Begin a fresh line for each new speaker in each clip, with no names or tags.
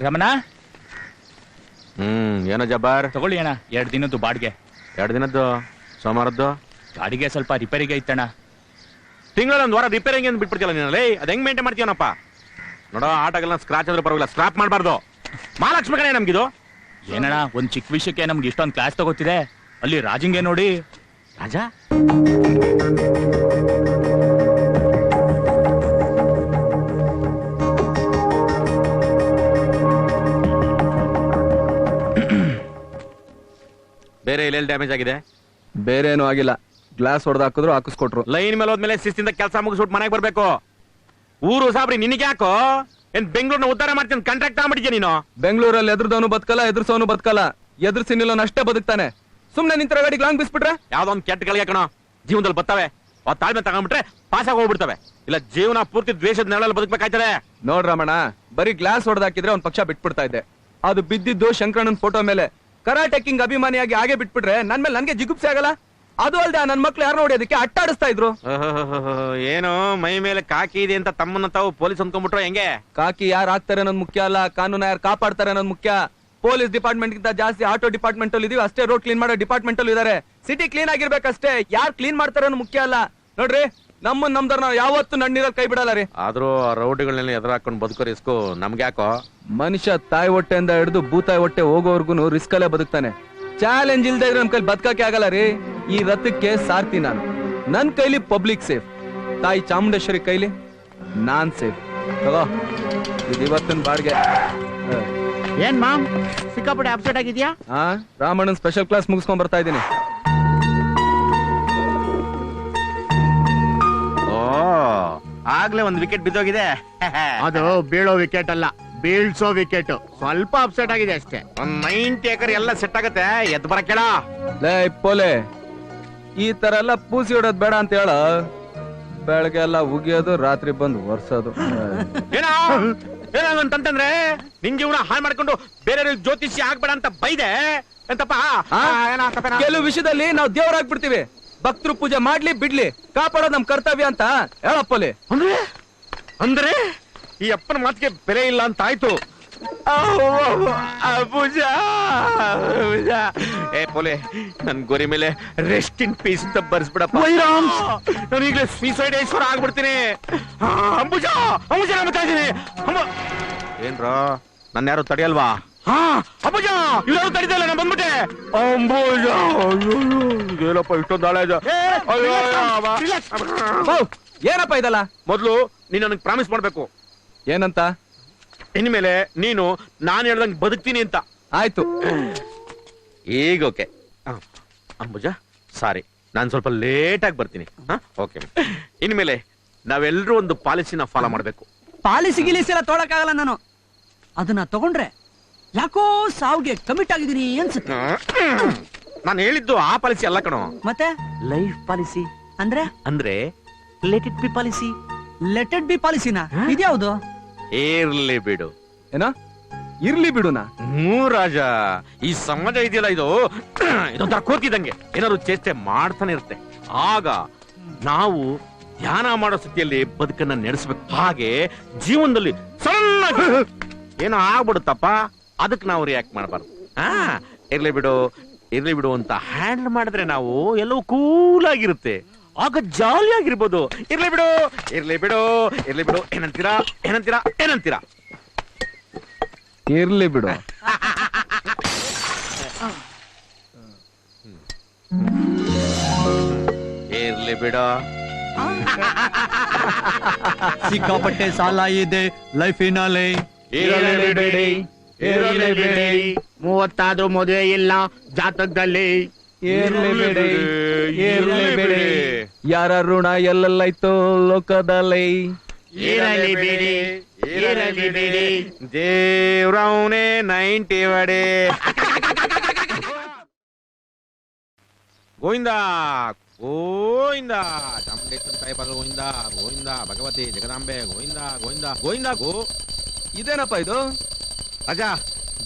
ರಮಣ
ಏನೋ ಜಬ್ಬಾರ್
ತಗೊಳ್ಳಿ ಅಣ್ಣ 2 ದಿನದ್ದು ಬಾಡಿಗೆ.
2 ದಿನದ್ದು ಸೋಮವಾರದ್ದು
ಗಾಡಿಗೆ ಸ್ವಲ್ಪ ರಿಪೇರಿಗೆ ಇತ್ತಣ್ಣ.
ತಿಂಗಳಲ್ಲಿ 1 ವಾರ ರಿಪೇರಿಂಗ್ ಅಂತ ಬಿಟ್ಬಿಡ್ತಿಲ್ಲ ನೀನಲ್ಲಿ. ಅದು ಹೆಂಗ್ ಮೇಂಟೈನ್ ಮಾಡ್ತೀವನಪ್ಪ? ನೋಡೋ ಆಟಗೆಲ್ಲ ಸ್ಕ್ರಾಚ್ ಆದ್ರೂ ಪರವಾಗಿಲ್ಲ, ಸ್ಕ್ರಾಪ್ ಮಾಡಬಾರ್ದು. ಮಹಾಲಕ್ಷ್ಮಿ ಕಣೆ ನಮ್ಗಿದು.
ಏನಣ್ಣ ಒಂದ್ ಚಿಕ್ಕ ವಿಷಯಕ್ಕೆ ನಮ್ಗೆ ಇಷ್ಟೊಂದು ಕ್ಲಾಸ್ ತಗೋತಿದೆ. ಅಲ್ಲಿ ರಾಜಿಂಗೆ ನೋಡಿ.
ರಾಜ ಬೇರೆ ಎಲ್ಲೆಲ್ಲಿ ಡ್ಯಾಮೇಜ್ ಆಗಿದೆ?
ಬೇರೆ ಏನೂ ಆಗಿಲ್ಲ. ಗ್ಲಾಸ್ ಹೊಡೆದು ಹಾಕಿದ್ರು ಹಾಕಿಸ್ಕೊಟ್ರು.
ಲೈನ್ ಮೇಲೆ ಹೋದ್ಮೇಲೆ ಶಿಸ್ತಿಂದ ಕೆಲಸ ಮುಗಿಸ್ಬಿಟ್ಟು ಮನೆಗೆ ಬರ್ಬೇಕು. ಊರು ಸಾಬ್ರಿ ನಿನಗೆ ಯಾಕೋ? ಏನ್ ಬೆಂಗಳೂರಿನ ಉದ್ಧಾರ ಮಾಡ್ತೀನಿ ಕಾಂಟ್ರಾಕ್ಟ್ ತಗೊಂಡ್ಬಿಟ್ಟಿದ್ಯಾ ನೀನು?
ಬೆಂಗಳೂರಲ್ಲಿ ಎದುರ್ದವನು ಬದುಕಲ್ಲ, ಎದುರ್ಸೋನು ಬದುಕಲ್ಲ. ಎದುರ್ಸಿನಿಲ್ಲೋನು ಅಷ್ಟೇ ಬದುಕ್ತಾನೆ. ಸುಮ್ನೆ ನಿಂತರ ಗಾಡಿ ಲಾಂಗ್ ಬಿಸ್ಬಿಟ್ರೆ
ಯಾವ್ದೋ ಒಂದು ಕೆಟ್ಟ ಗಳಿಗೆ ಕಣೋ ಜೀವನದಲ್ಲಿ ಬರ್ತವೆ. ಅವ್ ತಾಳ್ಮೆ ತಗೊಂಡ್ಬಿಟ್ರೆ ಪಾಸ್ ಆಗಿ ಹೋಗ್ಬಿಡ್ತವೆ. ಇಲ್ಲ ಜೀವನ ಪೂರ್ತಿ ದ್ವೇಷದ ನೆರಳಲ್ಲಿ ಬದುಕಬೇಕಾಯ್ತದೆ.
ನೋಡ್ರಮಣ, ಬರೀ ಗ್ಲಾಸ್ ಹೊಡೆದಾಕಿದ್ರೆ ಒಂದ್ ಪಕ್ಷ ಬಿಟ್ಬಿಡ್ತಾ ಇದ್ದೆ. ಅದು ಬಿದ್ದಿದ್ದು ಶಂಕರಣ್ಣನ್ ಫೋಟೋ ಮೇಲೆ. ಕರಾಟೆ ಕಿಂಗ್ ಅಭಿಮಾನಿಯಾಗಿ ಹಾಗೆ ಬಿಟ್ಬಿಟ್ರೆ ನನ್ ಮೇಲೆ ನನ್ಗೆ ಜಿಗುಪ್ಸೆ ಆಗಲ್ಲ. ಅದು ಅಲ್ದೆ ನನ್ ಮಕ್ಳು ಯಾರು ನೋಡಿ ಅದಕ್ಕೆ ಅಟ್ಟಾಡಿಸ್ತಾ ಇದ್ರು.
ಏನು ಮೈ ಮೇಲೆ ಕಾಕಿ ಇದೆ ಅಂತ ತಮ್ಮನ್ನ ತಾವು ಪೊಲೀಸ್ ಅಂದ್ಕೊಂಡ್ಬಿಟ್ರು ಹೆಂಗೆ?
ಕಾಕಿ ಯಾರು ಹಾಕ್ತಾರೆ ಅನ್ನೋದು ಮುಖ್ಯ ಅಲ್ಲ, ಕಾನೂನ ಯಾರು ಕಾಪಾಡ್ತಾರೆ ಅನ್ನೋದು ಮುಖ್ಯ. ಪೊಲೀಸ್ ಡಿಪಾರ್ಟ್ಮೆಂಟ್ ಗಿಂತ ಜಾಸ್ತಿ ಆಟೋ ಡಿಪಾರ್ಟ್ಮೆಂಟ್ ಅಲ್ಲಿ ಇದೀವಿ ಅಷ್ಟೇ. ರೋಡ್ ಕ್ಲೀನ್ ಮಾಡೋ ಡಿಪಾರ್ಟ್ಮೆಂಟ್ ಅಲ್ಲಿ ಇದಾರೆ. ಸಿಟಿ ಕ್ಲೀನ್ ಆಗಿರ್ಬೇಕಷ್ಟೇ. ಯಾರು ಕ್ಲೀನ್ ಮಾಡ್ತಾರೆ ಅನ್ನೋ ಮುಖ್ಯ ಅಲ್ಲ. ನೋಡ್ರಿ, ನಮ್ದರ್ ನಾವು ಯಾವತ್ತು ನಣ್ಣೀರಲ್ಲಿ ಕೈ ಬಿಡಲ್ಲ ರೀ.
ಆದ್ರೂ ಆ ರೌಡಿಗಳನ್ನೆಲ್ಲ ಎದುರು ಹಾಕೊಂಡು ಬದುಕೋ ರಿಸ್ಕು ನಮ್ಗೆ ಯಾಕೋ?
ಮನುಷ್ಯ ತಾಯಿ ಹೊಟ್ಟೆಯಿಂದ ಹಿಡಿದು ಭೂತಾಯಿ ಹೊಟ್ಟೆ ಹೋಗೋವರ್ಗು ರಿಸ್ಕ್ ಅಲ್ಲೇ ಬದುಕ್ತಾನೆ. ಚಾಲೆಂಜ್ ಇಲ್ದೇ ಇದ್ರೆ ನಮ್ ಕೈಲಿ ಬದುಕಕ್ಕೆ ಆಗಲ್ಲ ರೀ. ಈ ರಥಕ್ಕೆ ಸಾರ್ತಿ ನಾನು. ನನ್ ಕೈಲಿ ಪಬ್ಲಿಕ್ ಸೇಫ್, ತಾಯಿ ಚಾಮುಂಡೇಶ್ವರಿ ಕೈಲಿ ನಾನ್ ಸೇಫ್. ತಗೋ ಇದು ಇವತ್ತಿನ ಬಾಡ್ಗೆ.
ಏನ್ ಮಾಮ್ ಸಿಕ್ಕಾಪಟ್ಟೆ ಅಪ್ಸೆಟ್ ಆಗಿದ್ಯಾ?
ರಾಮಣ್ಣನ್ ಸ್ಪೆಷಲ್ ಕ್ಲಾಸ್ ಮುಗಿಸ್ಕೊಂಡ್ ಬರ್ತಾ ಇದ್ದೀನಿ.
ಓ ಆಗ್ಲೇ ಒಂದ್ ವಿಕೆಟ್ ಬಿದ್ದೋಗಿದೆ.
ಅದು ಬೀಳೋ ವಿಕೆಟ್ ಅಲ್ಲ, ಬೀಳ್ಸೋ ವಿಕೆಟ್. ಸ್ವಲ್ಪ ಅಪ್ಸೆಟ್ ಆಗಿದೆ ಅಷ್ಟೇ.
ಒಂದ್ 90 ಎಕರೆ ಎಲ್ಲ ಸೆಟ್ ಆಗತ್ತೆ. ಎದ್ ಬರ ಕೇಳ.
ಲೇ ಪೋಲೆ, ಈ ತರ ಎಲ್ಲ ಪೂಸಿ ಹೊಡೋದ್ ಬೇಡ ಅಂತ ಹೇಳ. ಬೆಳಗ್ಗೆ ಎಲ್ಲ ಉಗಿಯೋದು, ರಾತ್ರಿ ಬಂದು ಒರ್ಸೋದು.
ಏನಂತಂದ್ರೆ ನಿನ್ ಜೀವನ ಹಾಳು ಮಾಡ್ಕೊಂಡು ಬೇರೆ ಜ್ಯೋತಿಷಿ ಆಗ್ಬೇಡ ಅಂತ ಬೈದೆ ಎಂತಪ್ಪ?
ಕೆಲವು ವಿಷಯದಲ್ಲಿ ನಾವು ದೇವರಾಗ್ಬಿಡ್ತೀವಿ. ಭಕ್ತರು ಪೂಜೆ ಮಾಡ್ಲಿ ಬಿಡ್ಲಿ, ಕಾಪಾಡೋದು ನಮ್ ಕರ್ತವ್ಯ ಅಂತ ಹೇಳಪ್ಪಲೆ.
ಅಂದ್ರೆ ಈ ಅಪ್ಪನ ಮಾತಿಗೆ ಬೆಲೆ ಇಲ್ಲ ಅಂತ ಆಯ್ತು. ಪೂಜಾ ಏ ಪೋಲೆ, ನನ್ ಗೋರಿ ಮೇಲೆ ರೆಸ್ಟ್ ಇನ್ ಪೀಸ್ ಅಂತ ಬರ್ಸ್ಬಿಡಪ್ಪ. ನಾನು ಈಗಲೇ ಸೂಸೈಡ್ ಐಶ್ವರ ಆಗ್ಬಿಡ್ತೀನಿ. ಅಂಬುಜಾ ಅಂಬುಜಾ ನಂಬ್ತಾ ಇದ್ದೀನಿ. ಏನ್ರೋ ನನ್ನ ಯಾರು ತಡೆಯಲ್ವಾ? ಅಂಬುಜಾ ಇವ್ರು ತಡಿದಲ್ಲ, ನಾನು ಬಂದ್ಬಿಟ್ಟೆ. ಅಂಬುಜಾ ಏನಪ್ಪ ಇಷ್ಟೊಂದು ಹಾಳೆ?
ಏನಪ್ಪ ಇದಲ್ಲ?
ಮೊದ್ಲು ನೀನ್ ನನಗೆ ಪ್ರಾಮಿಸ್ ಮಾಡ್ಬೇಕು.
ಏನಂತ?
ಇನ್ಮೇಲೆ ನೀನು ನಾನು ಹೇಳ್ದಂಗೆ ಬದುಕ್ತೀನಿ ಅಂತ.
ಆಯ್ತು,
ಈಗ ಓಕೆ. ಅಂಬುಜಾ ಸಾರಿ, ನಾನು ಸ್ವಲ್ಪ ಲೇಟ್ ಆಗಿ ಬರ್ತೀನಿ. ಓಕೆ, ಇನ್ಮೇಲೆ ನಾವೆಲ್ಲರೂ ಒಂದು ಪಾಲಿಸಿನ ಫಾಲೋ ಮಾಡ್ಬೇಕು.
ಪಾಲಿಸಿ ಗಿಲಿಸಿ ಎಲ್ಲ ತೊಳಕಾಗಲ್ಲ. ನಾನು ಅದನ್ನ ತಗೊಂಡ್ರೆ ಯಾಕೋ ಸಾವಿಗೆ ಕಮಿಟ್ ಆಗಿದ್ದೀನಿ ಅನ್ಸುತ್ತೆ.
ನಾನು ಹೇಳಿದ್ದು ಆ ಪಾಲಿಸಿ ಅಲ್ಲ ಕಣೋ,
ಮತ್ತೆ
ಲೈಫ್ ಪಾಲಿಸಿ.
ಅಂದ್ರೆ
let it be policy.
Let it be ಪಾಲಿಸಿನ ಇದ್ಯಾವುದು?
ಇರ್ಲಿ ಬಿಡು.
ಏನೋ ಇರ್ಲಿ ಬಿಡುನಾ?
ರಾಜ, ಈ ಸಮಾಜ ಇದೆಯಲ್ಲ, ಇದೊಂಥರ ಕೋತಿದಂಗೆ ಏನಾದ್ರು ಚೇಷ್ಟೆ ಮಾಡ್ತಾನೆ ಇರುತ್ತೆ. ಆಗ ನಾವು ಧ್ಯಾನ ಮಾಡೋ ಸ್ಥಿತಿಯಲ್ಲಿ ಬದುಕನ್ನ ನಡೆಸಬೇಕು. ಹಾಗೆ ಜೀವನದಲ್ಲಿ ಸಣ್ಣ ಏನೋ ಆಗ್ಬಿಡುತ್ತಪ್ಪ, ಅದಕ್ಕೆ ನಾವು ರಿಯಾಕ್ಟ್ ಮಾಡಬಾರ್ದು. ಇರ್ಲಿ ಬಿಡು ಇರ್ಲಿ ಬಿಡು ಅಂತ ಹ್ಯಾಂಡಲ್ ಮಾಡಿದ್ರೆ ನಾವು ಎಲ್ಲವೂ ಕೂಲ್ ಆಗಿರುತ್ತೆ. ಆಗ ಜಾಲಿ ಆಗಿರ್ಬೋದು. ಇರ್ಲಿ ಬಿಡು ಇರ್ಲಿ ಬಿಡು ಇರ್ಲಿ ಬಿಡು ಏನಂತೀರಾ ಏನಂತೀರಾ ಏನಂತೀರಾ?
ಇರ್ಲಿ ಬಿಡು.
ಇರ್ಲಿ ಬಿಡು.
ಸಿಕ್ಕಾಪಟ್ಟೆ ಸಾಲ ಇದೆ ಲೈಫಿನಲ್ಲಿ.
ಇರಲೇಬೇಡಿ ಇರಲೇಬೇಡಿ.
30 ಮದುವೆ ಇಲ್ಲ ಜಾತಕದಲ್ಲಿ.
ಇರ್ಲೇಬೇಡಿ ಇರ್ಲೇಬೇಡಿ. ಯಾರ ಋಣ ಎಲ್ಲೆಲ್ಲೈತೋ ಲೋಕದಲ್ಲಿ.
ಇರಲೇಬೇಡಿ ಇರಲೇಬೇಡಿ.
ದೇವ್ರವನೇ 90 ವಡೆ. ಗೋವಿಂದ ಗೋವಿಂದ ಚಾಮುಂಡೇಶ್ವರಿ ತಾಯಿ ಪಾದ ಗೋವಿಂದ ಗೋವಿಂದ. ಭಗವತಿ ಜಗದಾಂಬೆ ಗೋವಿಂದ ಗೋವಿಂದ ಗೋವಿಂದ ಗೋ.
ಇದೇನಪ್ಪ ಇದು?
ರಾಜ,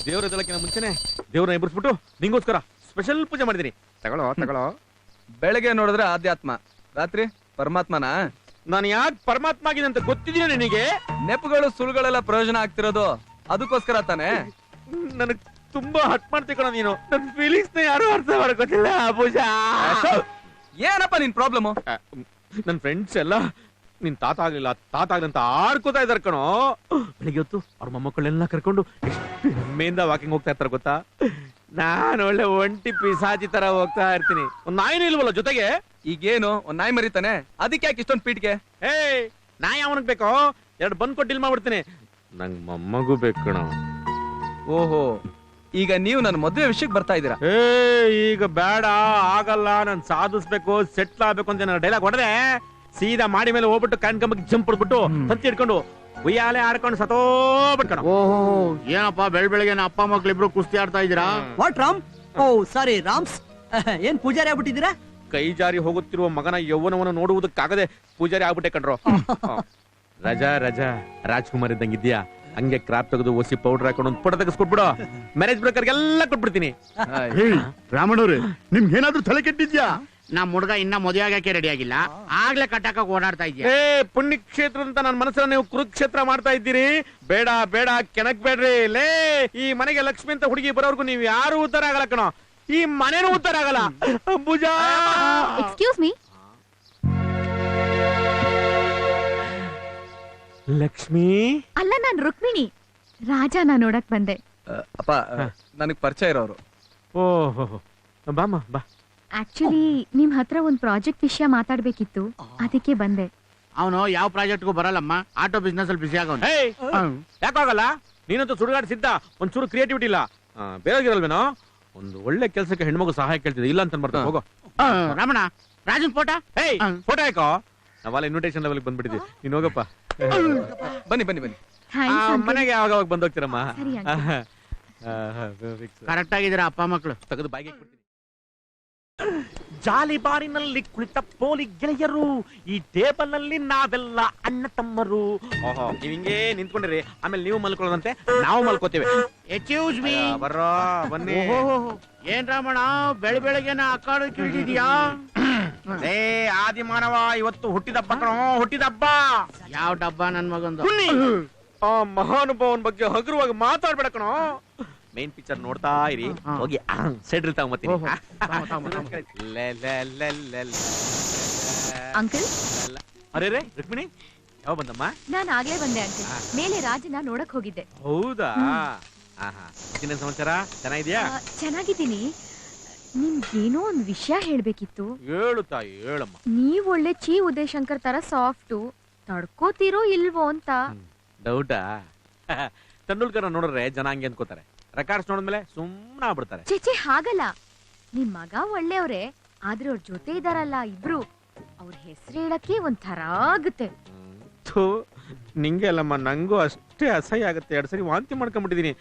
ದೇವ್ರ ಎದ್ದಲಕ್ಕಿಂತ ಮುಂಚೆನೆ ದೇವ್ರನ್ನ ಎಬ್ಬರಿಸ್ಬಿಟ್ಟು ನಿಂಗೋಸ್ಕರ ಸ್ಪೆಷಲ್ ಪೂಜೆ ಮಾಡಿದೀನಿ. ತಗೊಳ್ಳೋ ತಗೊಳ್ಳೋ.
ಬೆಳಗ್ಗೆ ನೋಡಿದ್ರೆ ಆಧ್ಯಾತ್ಮ, ರಾತ್ರಿ ಪರಮಾತ್ಮನ.
ನಾನು ಯಾಕೆ ಪರಮಾತ್ಮ ಆಗಿದೆ ಅಂತ ಗೊತ್ತಿದೀನಿ ನಿನಗೆ?
ನೆಪಗಳು ಸುಳ್ಳುಗಳೆಲ್ಲ ಪ್ರಯೋಜನ ಆಗ್ತಿರೋದು ಅದಕ್ಕೋಸ್ಕರ ತಾನೆ.
ನನಗ್ ತುಂಬಾ ಹಟ್ ಮಾಡ್ತಿ ಕಣ ನೀನು. ನನ್ ಫೀಲಿಂಗ್ಸ್ ನ ಯಾರು ಅರ್ಥ ಮಾಡ್ಕೊತಿಲ್ಲ ಪೂಜಾ.
ಏನಪ್ಪ ನಿನ್ ಪ್ರಾಬ್ಲಮ್?
ನನ್ ಫ್ರೆಂಡ್ಸ್ ಎಲ್ಲ ನಿನ್ ತಾತ ಆಗ್ಲಿಲ್ಲ ತಾತ ಆಗ್ಲಿಲ್ಲ ಆಡ್ಕೋತಾ ಇದಾರೆ ಕಣೋ. ಬೆಳಿಗ್ಗೆ ಹೊತ್ತು ಅವ್ರ ಮೊಮ್ಮಕ್ಕಳೆಲ್ಲ ಕರ್ಕೊಂಡು ಎಷ್ಟು ಹೆಮ್ಮೆಯಿಂದ ವಾಕಿಂಗ್ ಹೋಗ್ತಾ ಇರ್ತಾರೆ ಗೊತ್ತಾ. ನಾನ್ ಒಳ್ಳೆ ಒಂಟಿ ಪಿಸಾಚಿ ತರ ಹೋಗ್ತಾ ಇರ್ತೀನಿ. ಒಂದ್ ನಾಯಿನೂ ಇಲ್ವಲ್ಲ ಜೊತೆಗೆ.
ಈಗೇನು ಒಂದ್ ನಾಯಿ ಮರಿತಾನೆ, ಅದಕ್ಕೆ ಯಾಕೆ ಇಷ್ಟೊಂದು ಪೀಟ್ಗೆ?
ನಾಯಿ ಅವನಿಗೆ ಬೇಕೋ 2 ಬಂದ್ ಕೊಟ್ಟು ಡೀಲ್ ಮಾಡ್ಬಿಡ್ತೀನಿ. ನಂಗ್ ಮೊಮ್ಮಗೂ ಬೇಕು ಕಣ.
ಓಹೋ, ಈಗ ನೀವು ನನ್ನ ಮದುವೆ ವಿಷಯಕ್ಕೆ ಬರ್ತಾ ಇದ್ದೀರಾ?
ಈಗ ಬೇಡ, ಆಗಲ್ಲ, ನಾನ್ ಸಾಧಿಸ್ಬೇಕು, ಸೆಟ್ಲ್ ಆಗ್ಬೇಕು ಅಂತ ನಾನು ಡೈಲಾಗ್ ಹೊಡೆದೆ. ಸೀದಾ ಮಾಡಿ ಮೇಲೆ ಹೋಗ್ಬಿಟ್ಟು ಕಣ್ಕಂಬಕ್ಕೆ ಜಂಪ್ ಹೊಡ್ಬಿಟ್ಟು ತಂತಿ ಹಿಡ್ಕೊಂಡು ಉಯ್ಯಾಲೆ ಆಡ್ಕೊಂಡು ಸತೋಬಿಟ್ಕಣ.
ಓಹೋ, ಏನಪ್ಪ ಬೆಳಗ್ಗೆ ಅಪ್ಪ ಮಕ್ಳಿಬ್ರು ಕುಸ್ತಿ ಆಡ್ತಾ ಇದ್ದೀರಾ?
What ram? Oh sorry rams. ಏನ್ ಪೂಜಾರಿ ಆಗ್ಬಿಟ್ಟಿದ್ದೀರಾ?
ಕೈ ಜಾರಿ ಹೋಗುತ್ತಿರುವ ಮಗನ ಯೌವನವನ್ನು ನೋಡುವುದಕ್ಕಾಗದೆ ಪೂಜಾರಿ ಆಗ್ಬಿಟ್ಟೆ ಕಣ್ರೋ. ರಜಾ ರಜಾ ರಾಜ್ಕುಮಾರ್ ಇದ್ದಂಗಿದ್ಯಾ? ಹಂಗೆ ಕ್ರಾಪ್ ತೆಗೆದು ಒಸಿ ಪೌಡರ್ ಹಾಕೊಂಡು ಒಂದು ಪುಟ ತೆಗೆಸ್ಕೊಟ್ಬಿಡು. ಮ್ಯಾರೇಜ್ ಬ್ರೋಕರ್ಗೆಲ್ಲ ಕೊಟ್ಬಿಡ್ತೀನಿ.
ರಾಮಣ್ಣವ್ರೆ, ನಿಮ್ಗೆ ಏನಾದ್ರೂ ತಲೆ ಕೆಟ್ಟಿದ್ಯಾ? ನಮ್ ಹುಡುಗ ಇನ್ನ ಮದುವೆ ಆಗಕ್ಕೆ ರೆಡಿ ಆಗಿಲ್ಲ, ಆಗ್ಲೇ ಕಟ್ಟಾಕ ಓಡಾಡ್ತಾ ಇದ್ಯಾ?
ಪುಣ್ಯಕ್ಷೇತ್ರ ಅಂತ ನನ್ನ ಮನಸ್ಸನ್ನ ನೀವು ಕುರುಕ್ಷೇತ್ರ ಮಾಡ್ತಾ ಇದ್ದೀರಿ. ಬೇಡ ಬೇಡ, ಕೆಣಕ್ ಬೇಡ್ರಿ. ಲೇ, ಈ ಮನೆಗೆ ಲಕ್ಷ್ಮಿ ಅಂತ ಹುಡುಗಿ ಬರೋರ್ಗು ನೀವು ಯಾರು ಉದ್ಧಾರ ಆಗಲ್ಲ ಕಣೋ. ಈ ಮನೇನು ಉದ್ಧಾರ ಆಗಲ್ಲ. Ambuja,
excuse me.
ಲಕ್ಷ್ಮಿ
ಅಲ್ಲ, ನಾನ್ ರುಕ್ಮಿಣಿ. ರಾಜನ ನೋಡಕ್ ಬಂದೆ.
ಅಪ್ಪ, ನನಗ್ ಪರಿಚಯ ಇರೋರು.
ಓಹೋ, ಬಾಮ್ಮ ಬಾ.
ಆಕ್ಚುಲಿ ನಿಮ್ ಹತ್ರ ಒಂದ್ ಪ್ರಾಜೆಕ್ಟ್ ವಿಷಯ ಮಾತಾಡ್ಬೇಕಿತ್ತು, ಅದಕ್ಕೆ ಬಂದೆ.
ಅವನು ಯಾವ ಪ್ರಾಜೆಕ್ಟ್ಗೂ ಬರಲ್ಲಮ್ಮ, ಆಟೋ ಬಿಸ್ನೆಸ್ ಅಲ್ಲಿ ಬಿಸಿ ಆಗೋನು.
ಯಾಕಾಗಲ್ಲ? ನೀನಂತೂ ಸುಡುಗಾಡ್ ಸಿದ್ಧ, ಒಂಚೂರು ಕ್ರಿಯೇಟಿವಿಟಿ ಇಲ್ಲ. ಬೇರೆಗಿರಲ್ವೇನೋ? ಒಂದು ಒಳ್ಳೆ ಕೆಲಸಕ್ಕೆ ಹೆಣ್ಮಗು ಸಹಾಯ ಕೇಳ್ತಿದ್ದೆ, ಇಲ್ಲ ಅಂತ ಬರ್ತಾ ಹೋಗೋ.
ರಮಣ, ರಾಜನ್ ಫೋಟೋ
ಫೋಟೋ ಹಾಕೋ. ನಾವಲ್ಲ ಇನ್ವಿಟೇಷನ್ ಲೆವೆಲ್ ಬಂದ್ಬಿಟ್ಟಿದ್ವಿ. ನೀನ್ ಹೋಗಪ್ಪ.
ಬನ್ನಿ ಬನ್ನಿ ಬನ್ನಿ.
ಮನೆಗೆ ಯಾವಾಗ ಬಂದೋಗ್ತೀರಮ್ಮ?
ಸರಿ,
ಕರೆಕ್ಟ್ ಆಗಿದ್ದೀರಾ ಅಪ್ಪ ಮಕ್ಳು?
ತೆಗೆದು ಬಾಯಿಗೆ ಜಾಲಿ ಬಾರಿನಲ್ಲಿ ಕುಳಿತ ಪೋಲಿ ಗೆಳೆಯರು, ಈ ಟೇಬಲ್ ನಲ್ಲಿ ನಾವೆಲ್ಲ ಅಣ್ಣ ತಮ್ಮರು. ಓಹೋ, ನೀವ್ ಹಿಂಗೆ ನಿಂತ್ಕೊಂಡಿರಿ, ಆಮೇಲೆ ನೀವು ಮಲ್ಕೊಳ್ಳೋದಂತೆ, ನಾವು ಮಲ್ಕೋತೇವೆ.
Excuse me.
ಬರ್ರೋ, ಬನ್ನಿ.
ಏನ್ ರಾಮಣ್ಣ, ಬೆಳಗ್ಗೆನ ಅಕ್ಕಾಡ ಕಿಳಿದಿದ್ಯಾ?
ಆದಿ ಮಾನವ, ಇವತ್ತು ಹುಟ್ಟಿದಬ್ಬ ಕಣೋ, ಹುಟ್ಟಿದಬ್ಬ.
ಯಾವ ಡಬ್ಬ ನನ್ ಮಗಂದು?
ಆ ಮಹಾನುಭಾವನ್ ಬಗ್ಗೆ ಹಗುರವಾಗಿ ಮಾತಾಡ್ಬೇಡ ಕಣೋ. ಮೇನ್ ಪಿಕ್ಚರ್ ನೋಡ್ತಾ ಇರಿ, ಹೋಗಿ ಸೆಡ್ರಿ ತಗೊಂಬತ್ತೀನಿ.
ಅಂಕಲ್,
ಅರೇ ರೇ ರುಕ್ಮಿಣಿ, ಯಾವ ಬಂದಮ್ಮ?
ನಾನ್ ಆಗ್ಲೇ ಬಂದೆ ಅಂಕಲ್. ಮೇಲೆ ರಾಜನ ನೋಡಕ್ ಹೋಗಿದ್ದೆ.
ಹೌದಾ? ಇನ್ನೇನ್ ಸಮಾಚಾರ? ಚೆನ್ನಾಗಿದ್ಯಾ?
ಚೆನ್ನಾಗಿದ್ದೀನಿ. ನಿಮ್ಗೇನೋ ಒಂದ್ ವಿಷಯ ಹೇಳ್ಬೇಕಿತ್ತು.
ಹೇಳು ತಾಯಿ, ಹೇಳಮ್ಮ.
ನೀವ್ ಒಳ್ಳೆ ಚಿ ಉದಯಶಂಕರ್ ತರ ಸಾಫ್ಟು, ತಡ್ಕೋತಿರೋ ಇಲ್ವೋ ಅಂತ.
ಡೌಟಾ? ತೆಂಡೂಲ್ಕರ್ ನೋಡಿದ್ರೆ ಜನ ಹಂಗೆ ಅನ್ಕೋತಾರೆ, ರೆಕಾರ್ಡ್ಸ್ ನೋಡಿದ್ಮೇಲೆ ಸುಮ್ಮನೆ ಆಗ್ಬಿಡ್ತಾರೆ.
ಚೇಚೆ, ಹಾಗಲ್ಲ. ನಿಮ್ ಮಗ ಒಳ್ಳೆಯವ್ರೆ, ಆದ್ರೆ ಅವ್ರ ಜೊತೆ ಇದಾರಲ್ಲ ಇಬ್ರು, ಅವ್ರ ಹೆಸರು ಹೇಳಕ್ಕೆ ಒಂಥರ ಆಗುತ್ತೆ.
ನಿಂಗೆ ಅಲ್ಲಮ್ಮ, ನಂಗೂ ಅಷ್ಟೇ ಅಸಹ್ಯ ಆಗುತ್ತೆ. 2 ಸರಿ ವಾಂತಿ ಮಾಡ್ಕೊಂಡ್ಬಿಟ್ಟಿದೀನಿ.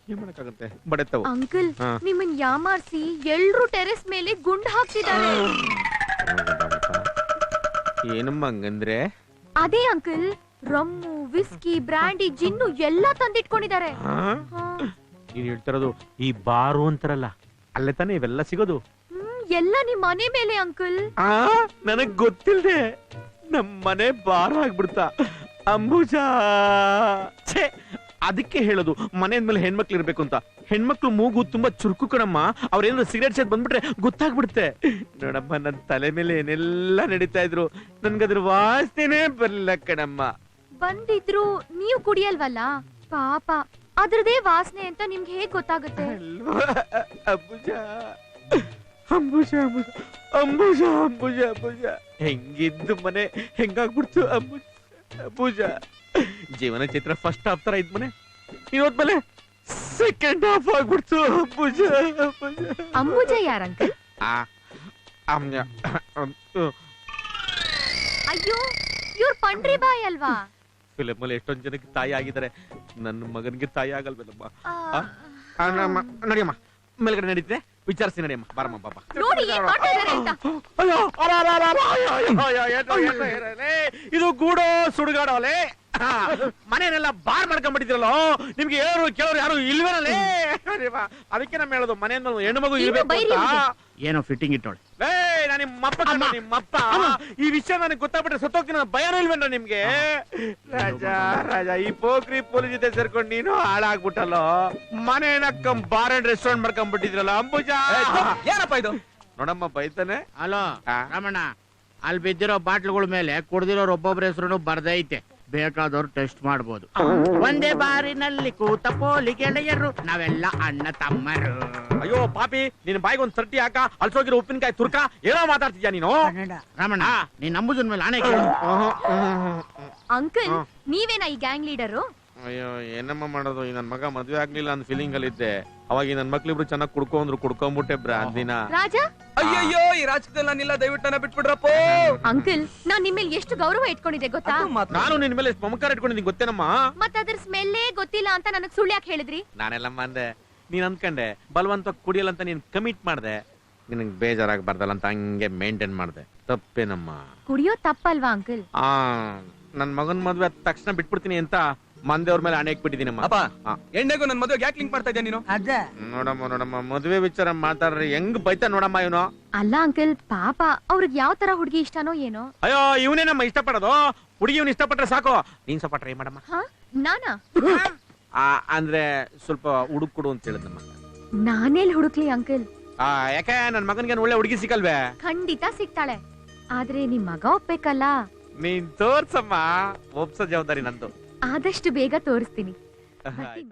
ಏನ್ ಮಾಡಕ್ಕಾಗುತ್ತೆ, ಬಡೆತ್ತವು.
ಅಂಕಲ್, ನಿಮ್ಮನ್ ಯಾಮಾರ್ಸಿ ಎಲ್ರು ಟೆರೆಸ್ ಮೇಲೆ ಗುಂಡ್ ಹಾಕ್ತಿದ್ದಾರೆ.
ಏನಮ್ಮ ಹಂಗಂದ್ರೆ?
ಅದೇ uncle, rum, whisky, brandy, gin ಎಲ್ಲ ತಂದಿಟ್ಕೊಂಡಿದ್ದಾರೆ.
ನೀನ್ ಹೇಳ್ತಿರೋದು ಈ ಬಾರು ಅಂತಾರಲ್ಲ, ಅಲ್ಲೇ ತಾನೇ ಇವೆಲ್ಲ ಸಿಗೋದು?
ಎಲ್ಲ ನಿಮ್ ಮನೆ ಮೇಲೆ ಅಂಕಲ್.
ನನಗ್ ಗೊತ್ತಿಲ್ದೆ ನಮ್ ಮನೆ ಬಾರ ಆಗ್ಬಿಡ್ತಾ ಅಂಬುಜಾ. ಛೇ, ಅದಕ್ಕೆ ಹೇಳೋದು ಮನೆ ಮೇಲೆ ಹೆಣ್ಮಕ್ಳು ಇರ್ಬೇಕು ಅಂತ. ಹೆಣ್ಮಕ್ಳು ಮೂಗು ತುಂಬಾ ಚುರುಕು ಕಣಮ್ಮ, ಅವ್ರೇನಾದ್ರು ಸಿಗರೇಟ್ ಸೇದ್ ಬಂದ್ಬಿಟ್ರೆ ಗೊತ್ತಾಗ್ಬಿಡುತ್ತೆ. ನೋಡಮ್ಮ, ನನ್ ತಲೆ ಮೇಲೆ ಏನೆಲ್ಲ ನಡೀತಾ ಇದ್ರು, ನನ್ಗದ್ರ ವಾಸನೆನೇ ಬರ್ಲಿಲ್ಲ ಕಣಮ್ಮ.
ಬಂದಿದ್ರು ನೀವು ಕುಡಿಯಲ್ವಲ್ಲ, ಪಾಪ ಅದ್ರದೇ ವಾಸನೆ ಅಂತ ನಿಮ್ಗೆ ಹೇಗ್ ಗೊತ್ತಾಗುತ್ತೆ?
ಅಂಬುಜಾ, ಅಂಬುಜಾ, ಅಂಬುಜಾ, ಅಂಬುಜಾ, ಅಂಬುಜಾ, ಹೆಂಗಿದ್ದು ಮನೆ ಹೆಂಗಾಗ್ಬಿಡ್ತು ಅಂಬುಜಾ. ಜೀವನ ಚಿತ್ರ ಫಸ್ಟ್ ಹಾಫ್ ತರ ಇದ್ ಮನೆ, ಇವತ್ಮೇಲೆ ಸೆಕೆಂಡ್ ಹಾಫ್ ಆಗ್ಬಿಡ್ತು ಅಂಬುಜಾ.
ಅಂಬುಜಾ ಯಾರ ಅಂಕಲ್? ಅಯ್ಯೋ, ಇವ್ರ ಪಂಡ್ರಿ ಬಾಯ್ ಅಲ್ವಾ?
ಫಿಲಮ್ ಅಲ್ಲಿ ಎಷ್ಟೊಂದ್ ಜನಕ್ಕೆ ತಾಯಿ ಆಗಿದ್ದಾರೆ, ನನ್ನ ಮಗನಿಗೆ ತಾಯಿ ಆಗಲ್ವೇನಮ್ಮ? ನಡಿಯಮ್ಮ, ಮೇಲ್ಗಡೆ ನಡೀತಿದೆ, ವಿಚಾರಿಸಿ ನಡಿಯಮ್ಮ. ಬಾರಮ್ಮ ಪಾಪ.
ನೋಡಿ ಏನ್ ಮಾಡ್ತಾ ಇದಾರೆ ಅಂತ.
ಇದು ಗೂಡೋ ಸುಡುಗಾಡೋಲೆ, ಮನೆಯನ್ನೆಲ್ಲ ಬಾರ್ ಮಾಡ್ಕೊಂಡ್ಬಿಟ್ಟಿದ್ರಲ್ಲೋ. ನಿಮ್ಗೆ ಹೇಳೋರು ಕೇಳೋರು ಯಾರು ಇಲ್ವೇನಲ್ಲೇ? ಅದಕ್ಕೆ ನಮ್ಮ ಹೇಳೋದು, ಮನೆ ಹೆಣ್ಣು ಮಗು ಇರ್ಬೇಕು.
ಏನೋ ಫಿಟ್ಟಿಂಗ್ ಇಟ್ಟೋಳೆ.
ನಾನು ನಿಮ್ಮಪ್ಪ ಕಣ್ಣ, ನಿಮ್ಮಪ್ಪ ಈ ವಿಷಯ ನನಗೆ ಗೊತ್ತಾಗ್ಬಿಟ್ರೆ ಸತ್ತೋಗ್ತೀನಿ ಭಯನೂ ಇಲ್ವೇನ್ರ ನಿಮ್ಗೆ? ರಾಜ ಈ ಪೋಖ್ರಿ ಪೊಲೀಸ್ ಜೊತೆ ಸೇರ್ಕೊಂಡು ನೀನು ಹಾಳಾಗ್ಬಿಟ್ಟಲ್ಲೋ. ಮನೆ ಬಾರ್ ಅಂಡ್ ರೆಸ್ಟೋರೆಂಟ್ ಮಾಡ್ಕೊಂಡ್ಬಿಟ್ಟಿದ್ರಲ್ಲ ಅಂಬುಜಾ.
ಏನಪ್ಪ ಇದು?
ನೋಡಮ್ಮ ಬೈತಾನೆ.
ಹಲೋ
ಆ?
ರಾಮಣ್ಣ, ಅಲ್ಲಿ ಬಿದ್ದಿರೋ ಬಾಟ್ಲುಗಳ ಮೇಲೆ ಕುಡ್ದಿರೋರ್ ಒಬ್ಬೊಬ್ರ ಹೆಸರು ಬರ್ದೈತೆ, ಬೇಕಾದವ್ರು ಟೆಸ್ಟ್ ಮಾಡ್ಬೋದು. ಒಂದೇ ಬಾರಿನಲ್ಲಿ ಕೂತ ಪೋಲಿ ಗೆಳೆಯರು, ನಾವೆಲ್ಲ ಅಣ್ಣ ತಮ್ಮರು.
ಅಯ್ಯೋ ಪಾಪಿ, ನಿನ್ ಬಾಯಿಗೆ ಒಂದ್ ಸರ್ಟಿ ಹಾಕ, ಅಲ್ಸೋಗಿರೋ ಉಪ್ಪಿನಕಾಯಿ ತುರ್ಕ, ಏನೋ ಮಾತಾಡ್ತಿದ್ಯಾ ನೀನು?
ರಾಮಣ್ಣ, ನೀನ್ ನಂಬುಜನ್ ಮೇಲೆ ಆಣೆ ಕೇಳು.
ಅಂಕಲ್ ನೀವೇನಾ ಈ ಗ್ಯಾಂಗ್ ಲೀಡರು?
ಅಯ್ಯೋ ಏನಮ್ಮ ಮಾಡೋದು, ಈ ನನ್ ಮಗ ಮದ್ವೆ ಆಗ್ಲಿಲ್ಲ ಅಂತ ಫೀಲಿಂಗ್ ಅಲ್ಲಿ ಇದ್ದೆ. ಅವಾಗ ಈ ನನ್ ಮಕ್ಳಿಬ್ರು ಚೆನ್ನಾಗಿ ಕುಡ್ಕೊಂಡ್ರು, ಕುಡ್ಕೊಂಡ್ಬಿಟ್ಟೆ ಬ್ರಾಂದಿನ.
ರಾಜ,
ಅಯ್ಯಯ್ಯೋ, ಈ ರಾಜಕೀಯದಲ್ಲಿ ನಾನಿಲ್ಲ, ದಯವಿಟ್ಟು ನನ್ನ ಬಿಟ್ಬಿಡ್ರಪ್ಪ.
ಅಂಕಲ್ ನಾನ್ ನಿಮ್ಮೇಲೆ ಎಷ್ಟು ಗೌರವ ಇಟ್ಕೊಂಡಿದ್ದೆ ಗೊತ್ತಾ?
ನಾನು ನಿನ್ ಮೇಲೆ ಮಮಕಾರ ಇಟ್ಕೊಂಡಿದ್ದೀನಿ ಗೊತ್ತೇನಮ್ಮ.
ಮತ್ತ ಅದ್ರ ಸ್ಮೆಲ್ಲೇ ಗೊತ್ತಿಲ್ಲ ಅಂತ ನನಗ್ ಸುಳ್ಳು ಯಾಕೆ ಹೇಳಿದ್ರಿ?
ನಾನೆಲ್ಲಮ್ಮ ಅಂದೆ, ನೀನ್ ಅಂದ್ಕಂಡೆ ಬಲವಂತ ಕುಡಿಯಲ್ಲ ಅಂತ ನೀನ್ ಕಮಿಟ್ ಮಾಡ್ದೆ. ನಿನಗ್ ಬೇಜಾರಾಗಬಾರ್ದಲ್ಲ ಅಂತ ಹಂಗೆ ಮೇಂಟೈನ್ ಮಾಡ್ದೆ. ತಪ್ಪೇನಮ್ಮ.
ಕುಡಿಯೋ ತಪ್ಪಲ್ವಾ ಅಂಕಲ್?
ನನ್ ಮಗನ್ ಮದ್ವೆ ಆದ ತಕ್ಷಣ ಬಿಟ್ಬಿಡ್ತೀನಿ ಅಂತ ಮಂದೇವ್ರ ಮೇಲೆ ಹಣೆ ಇಕ್ಬಿಟ್ಟಿದ್ದೀನಮ್ಮ.
ಅಪ್ಪ, ಎಣ್ಣೆಗೂ ನನ್ ಮದುವೆಗೆ ಯಾಕೆ ಲಿಂಕ್ ಮಾಡ್ತಾ ಇದ್ಯಾ ನೀನು?
ಅದೇ
ನೋಡಮ್ಮ ಮದ್ವೆ ವಿಚಾರ ಮಾತಾಡ್ರಿ ಹೆಂಗ್ ಬೈತಾ ನೋಡಮ್ಮ ಇವನು.
ಅಲ್ಲ ಅಂಕಲ್, ಪಾಪ ಅವ್ರಿಗೆ ಯಾವ ತರ ಹುಡುಗಿ ಇಷ್ಟನೋ ಏನೋ.
ಅಯ್ಯೋ ಇವನೇ ನಮ್ಮ ಇಷ್ಟಪಡೋದು. ಹುಡುಗಿ ಇವ್ನ ಇಷ್ಟಪಟ್ರೆ ಸಾಕು, ನೀನ್ ಸ್ವಲ್ಪ ಟ್ರೈ ಮಾಡಮ್ಮ.
ಹ ನಾನಾ?
ಅಂದ್ರೆ ಸ್ವಲ್ಪ ಹುಡುಕ್ ಕೊಡು ಅಂತ ಹೇಳಿದ್ನಮ್ಮ.
ನಾನೇಲ್ ಹುಡುಕ್ಲಿ ಅಂಕಲ್?
ಯಾಕೆ ನನ್ ಮಗನ್ಗೆ ಒಳ್ಳೆ ಹುಡುಗಿ ಸಿಗಲ್ವೇ?
ಖಂಡಿತ ಸಿಗ್ತಾಳೆ, ಆದ್ರೆ ನಿಮ್ ಮಗ ಒಪ್ಬೇಕಲ್ಲ.
ನೀನ್ ತೋರ್ಸಮ್ಮ, ಒಪ್ಸೋ ಜವಾಬ್ದಾರಿ ನಂದು.
ಆದಷ್ಟು ಬೇಗ ತೋರಿಸ್ತೀನಿ. ಬರ್ತೀನಿ.